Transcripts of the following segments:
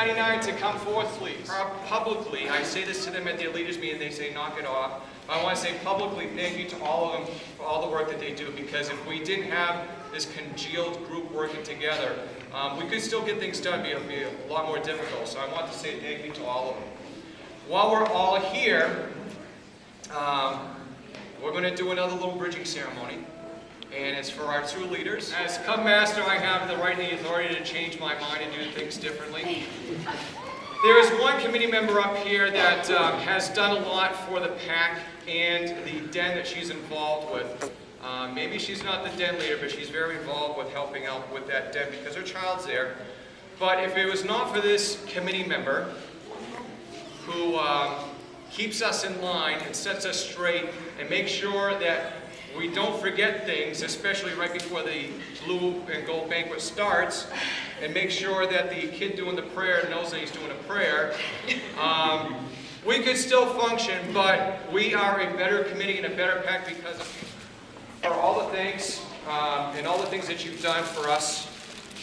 99 to come forth, please. Publicly, I say this to them at their leaders meeting, they say knock it off. I want to say publicly thank you to all of them for all the work that they do, because if we didn't have this congealed group working together, we could still get things done. It would be a lot more difficult. So I want to say thank you to all of them. While we're all here, we're going to do another little bridging ceremony. And it's for our two leaders. As Cub Master, I have the right and the authority to change my mind and do things differently. There is one committee member up here that has done a lot for the pack and the den that she's involved with. Maybe she's not the den leader, but she's very involved with helping out with that den because her child's there. But if it was not for this committee member who keeps us in line and sets us straight and makes sure that we don't forget things, especially right before the blue and gold banquet starts, and make sure that the kid doing the prayer knows that he's doing a prayer. We could still function, but we are a better committee and a better pack because of all the thanks and all the things that you've done for us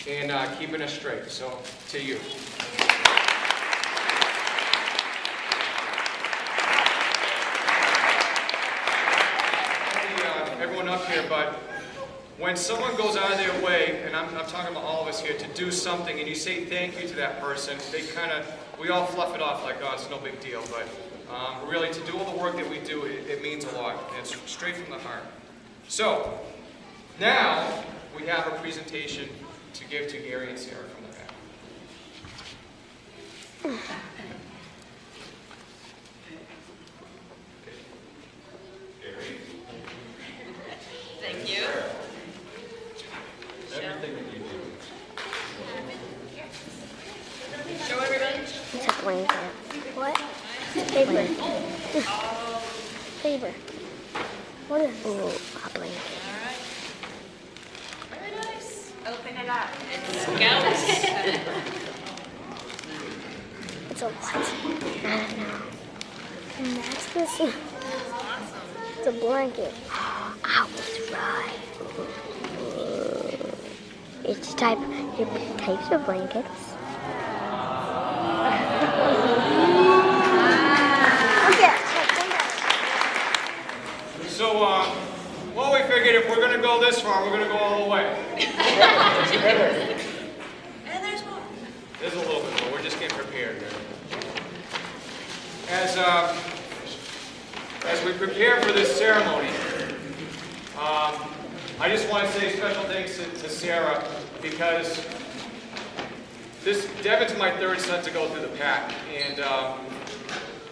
in keeping us straight. So, to you. Everyone up here, but when someone goes out of their way, and I'm talking about all of us here, to do something, and you say thank you to that person, we all fluff it off like, oh, it's no big deal, but really to do all the work that we do, it means a lot, and it's straight from the heart. So, now we have a presentation to give to Gary and Sarah from the back. Thank you. Everything that you do. Show everybody. It's a blanket. What? Paper. Paper. What is? Oh, a blanket. All right. Very nice. Open it up. It's scouts. It's a what? I don't know. And that's this. Awesome. It's a blanket. I was right. It's types of blankets. Okay. So, well, we figured if we're going to go this far, we're going to go all the way. And there's more. There's a little bit more. We're just getting prepared here. As we prepare for this ceremony, I just want to say special thanks to Sarah, because Devin's my third son to go through the pack, and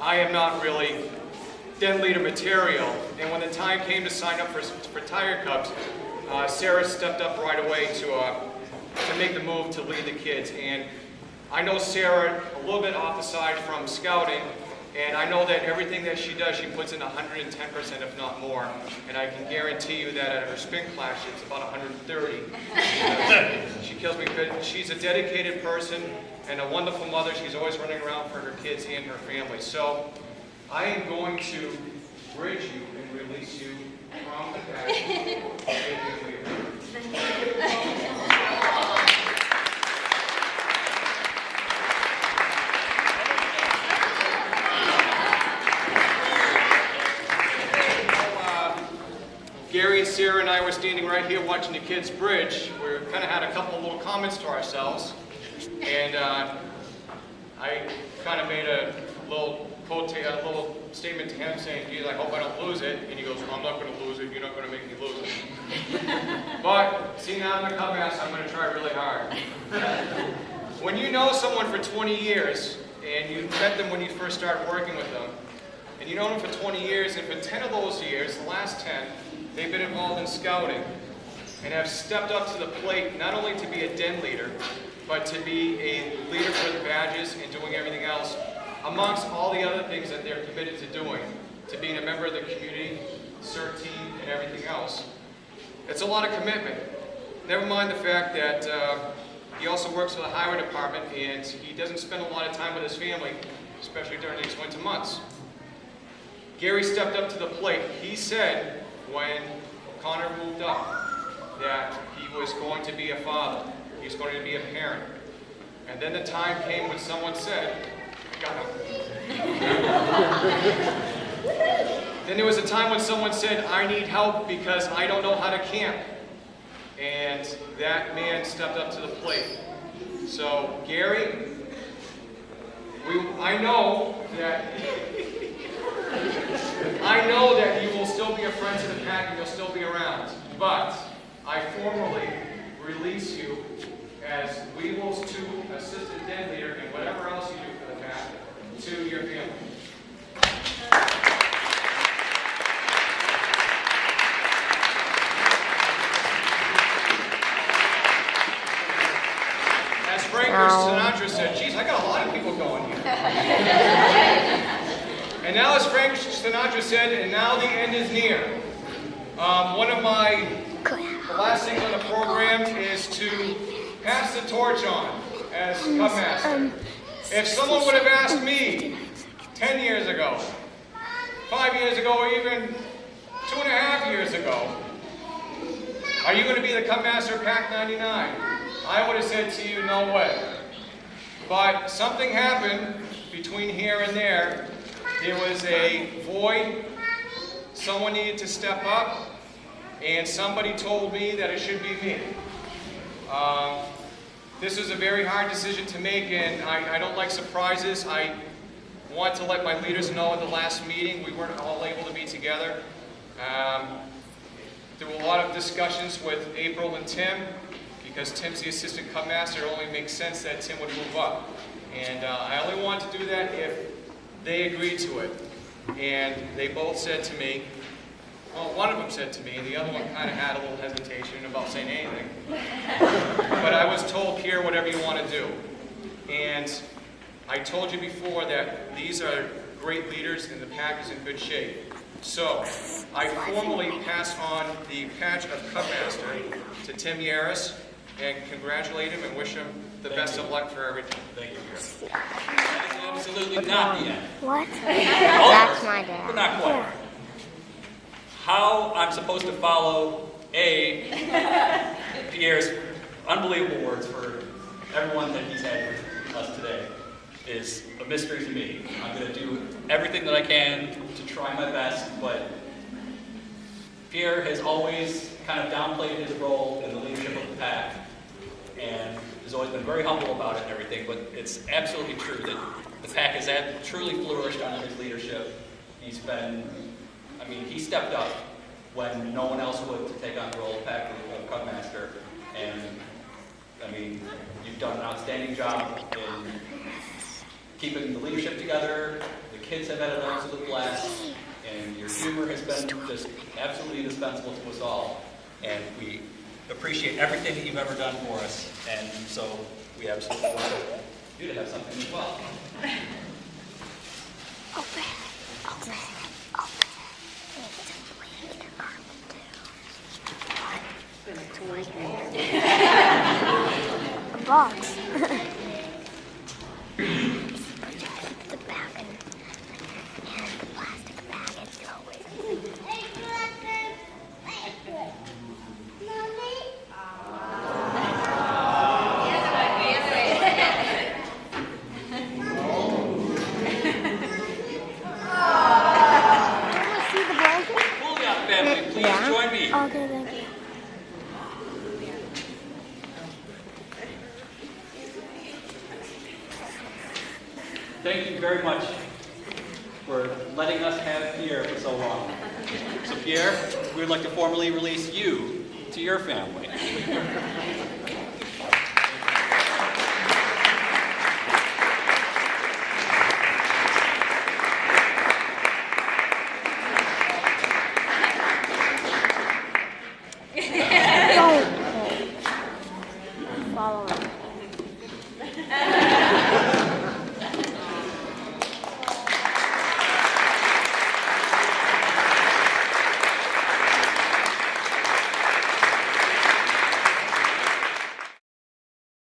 I am not really den leader material. And when the time came to sign up for Tiger Cubs, Sarah stepped up right away to make the move to lead the kids. And I know Sarah a little bit off the side from scouting, and I know that everything that she does, she puts in 110%, if not more. And I can guarantee you that at her spin class, it's about 130. She kills me, but she's a dedicated person and a wonderful mother. She's always running around for her kids and her family. So I am going to bridge you and release you from the back. Gary and Sarah and I were standing right here watching the kids bridge. We kind of had a couple little comments to ourselves, and I kind of made a little statement to him saying, geez, I hope I don't lose it. And he goes, well, I'm not going to lose it. You're not going to make me lose it. But, see, now I'm a Cub Master, I'm going to try really hard. When you know someone for 20 years, and you met them when you first started working with them, and you know them for 20 years, and for 10 of those years, the last 10, they've been involved in scouting and have stepped up to the plate not only to be a den leader, but to be a leader for the badges and doing everything else, amongst all the other things that they're committed to doing, to being a member of the community, CERT team, and everything else. It's a lot of commitment. Never mind the fact that he also works for the highway department, and he doesn't spend a lot of time with his family, especially during these winter months. Gary stepped up to the plate. He said when Connor moved up that he was going to be a father. He was going to be a parent. And then the time came when someone said, got him. Then there was a time when someone said, I need help because I don't know how to camp. And that man stepped up to the plate. So, Gary, I know that you will still be a friend to the pack and you'll still be around. But I formally release you as Weevil's 2 assistant den leader and whatever else you do for the pack to your family. As Frank Sinatra said, geez, I got a lot of people going here. And now, as Frank Sinatra said, and now the end is near. One of the last things on the program is to pass the torch on as Cub Master. If someone would have asked me 10 years ago, 5 years ago, or even 2.5 years ago, are you going to be the Cub Master of Pack 99? I would have said to you, no way. But something happened between here and there. There was a void, someone needed to step up, and somebody told me that it should be me. This was a very hard decision to make, and I don't like surprises. I want to let my leaders know at the last meeting we weren't all able to be together. There were a lot of discussions with April and Tim, because Tim's the assistant Cub Master. It only makes sense that Tim would move up. And I only wanted to do that if they agreed to it. And they both said to me, well, one of them said to me, the other one kind of had a little hesitation about saying anything. But I was told, Pierre, whatever you want to do. And I told you before that these are great leaders and the pack is in good shape. So I formally pass on the patch of Cub Master to Tim Yaris and congratulate him and wish him the best of luck for everything. Thank you, Pierre. That is absolutely not the end. What? That's my dad. But not quite. Yeah. How I'm supposed to follow Pierre's unbelievable words for everyone that he's had with us today is a mystery to me. I'm going to do everything that I can to try my best, but Pierre has always kind of downplayed his role in the leadership of the pack and has always been very humble about it and everything, but it's absolutely true that the pack has truly flourished under his leadership. He's been, I mean, he stepped up when no one else would to take on the role of pack of Cub Master, and I mean, you've done an outstanding job in keeping the leadership together. The kids have had an absolute blast, and your humor has been just absolutely indispensable to us all. And we appreciate everything that you've ever done for us, and so we absolutely want you to have something as well. Open. A box. The bag and the plastic bag and throw it. See the blanket? Julia family, please Yeah. join me. Okay, thank you. Thank you very much for letting us have Pierre for so long. So Pierre, we would like to formally release you to your family.